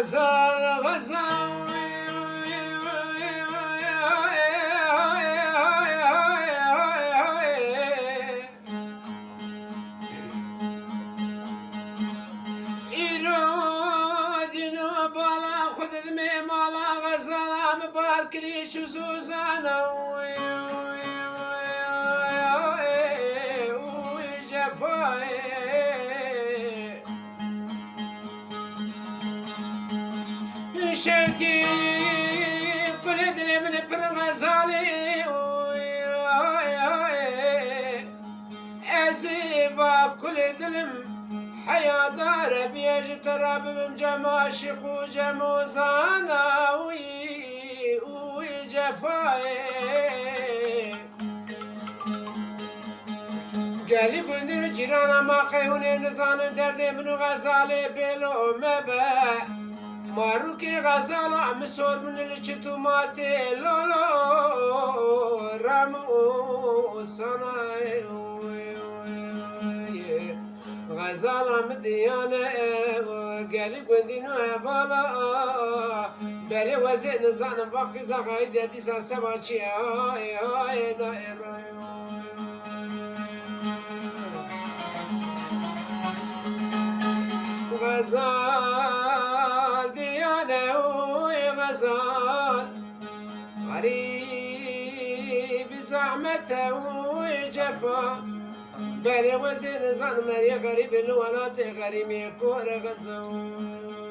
غزال غزال كريش وزوزانة وجفاي شوتي كل دلي من برغزالي أزيبا كل ظلم حياة دار بيج تراب من جماشق وجموزانا جفاي قالي بندر جيرانا ما قيوني نزان درد من غزالي بلو مبا ماروكي غزالة مسور من الشتو ماتي لولو رامو صناي غزالة مديانة قالي بندينو هفالا بله وزن نزان باقی زغای دردی سباچی آی آی دایر غزال دیانه اوی غزال غریب زحمت اوی جفا بله وزن نزان مریا غریب الولات غریب کور غزال